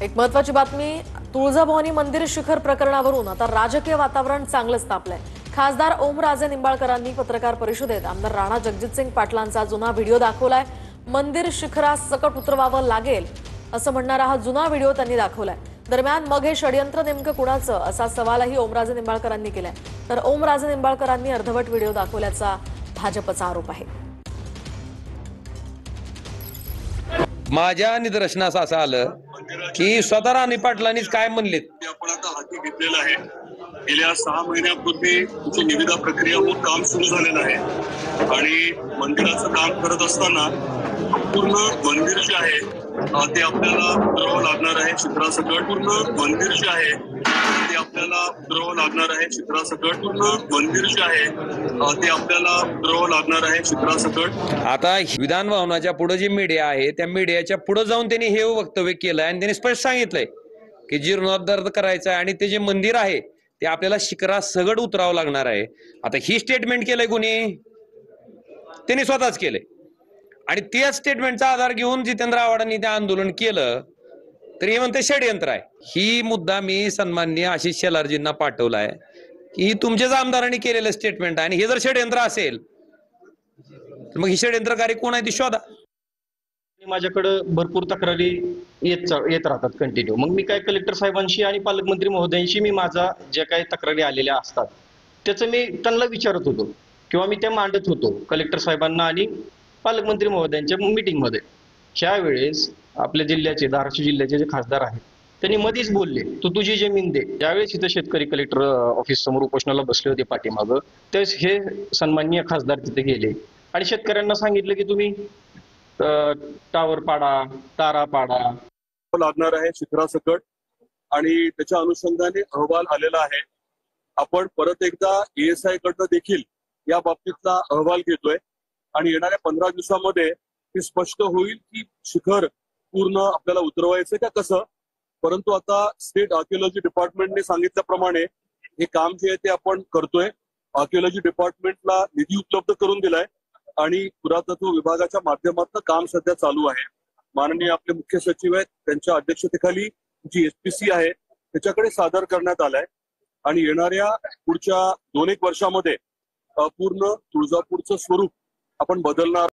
एक महत्वाची बातमी, तुळजाभवानी मंदिर शिखर प्रकरणावरून आता राजकीय वातावरण चांगलंच तापलंय। खासदार ओमराजे निंबाळकरांनी पत्रकार परिषदेत आमदार राणा जगजितसिंग पाटलांचा जुना व्हिडिओ दाखवलाय। मंदिर शिखरास सकट उतरवावं लागेल असं म्हणणारा हा जुना व्हिडिओ त्यांनी दाखवलाय। दरम्यान मग हे षडयंत्र नेमकं कुणाचं असा सवालही ओमराजे निंबाळकरांनी केलाय। तर ओमराजे निंबाळकरांनी अर्धवट व्हिडिओ दाखवल्याचा भाजपचा आरोप आहे। माझ्या निदर्शनास असं आलं की स्वतः राणे पाटलांनीच काय म्हणलेत, आपण आता हाती घेतलेलं आहे। गेल्या 6 महिन्यापूर्वी तुमची निविदा प्रक्रिया होऊन काम सुरू झालेलं आहे आणि मंदिराचं काम करत असताना पूर्ण मंदिर जे आहे ते आपल्याला उतरवावं लागणार आहे शिखरासकट। पूर्ण मंदिर जे आहे ते आपल्याला उतरवावं लागणार आहे शिखरासकट। पूर्ण मंदिर जे आहे ते आपल्याला उतरवावं लागणार आहे शिखरासकट। आता विधान भवनाच्या पुढे जी मीडिया आहे त्या मीडियाच्या पुढे जाऊन त्यांनी हे वक्तव्य केलं आणि त्यांनी स्पष्ट सांगितलंय की जीर्णोद्धार करायचा आहे आणि ते जे मंदिर आहे ते आपल्याला शिखरासकट उतरावं लागणार आहे। आता ही स्टेटमेंट केलंय कोणी? त्यांनी स्वतःच केलंय आणि त्याच स्टेटमेंटचा आधार घेऊन जितेंद्र आव्हाडांनी ते आंदोलन केलं तर हे म्हणते षडयंत्र आहे। ही मुद्दा मी सन्माननीय आशिष शेलारजींना पाठवलाय की तुमच्याच आमदारांनी केलेलं स्टेटमेंट आहे आणि हे जर षडयंत्र असेल तर मग ही षडयंत्रकारी कोण आहे ती शोधा। माझ्याकडे भरपूर तक्रारी येत राहतात कंटिन्यू। मग मी काय कलेक्टर साहेबांशी आणि पालकमंत्री महोदयांशी मी माझा ज्या काही तक्रारी आलेल्या असतात त्याचं मी त्यांना विचारत होतो किंवा मी त्या मांडत होतो कलेक्टर साहेबांना आणि पालकमंत्री महोदयांच्या मीटिंगमध्ये। त्यावेळेस आपल्या जिल्ह्याचे धाराशिव जिल्ह्याचे जे खासदार आहेत त्यांनी मध्येच बोलले, तू तुझी जमीन दे। ज्यावेळेस इथं शेतकरी कलेक्टर ऑफिस समोर उपोषणाला बसले होते पाठीमागं, त्यावेळेस हे सन्माननीय खासदार तिथे गेले आणि शेतकऱ्यांना सांगितलं की तुम्ही टावर पाडा, तारा पाडा लागणार आहे शिखरासकट आणि त्याच्या अनुषंगाने अहवाल आलेला आहे। आपण परत एकदा ESI कडनं देखील या बाबतीतला अहवाल घेतोय आणि येणाऱ्या 15 दिवसामध्ये हे स्पष्ट होईल की शिखर पूर्ण आपल्याला उतरवायचं का कसं। परंतु आता स्टेट आर्किओलॉजी डिपार्टमेंटने सांगितल्याप्रमाणे हे काम जे आहे ते आपण करतोय। आर्किओलॉजी डिपार्टमेंटला निधी उपलब्ध करून दिलाय आणि पुरातत्व विभागाच्या माध्यमातून काम सध्या चालू आहे। माननीय आपले मुख्य सचिव आहेत त्यांच्या अध्यक्षतेखाली जी SPC आहे त्याच्याकडे सादर करण्यात आलाय आणि येणाऱ्या पुढच्या 2-1 वर्षामध्ये पूर्ण तुळजापूरचं स्वरूप आपण बदलणार।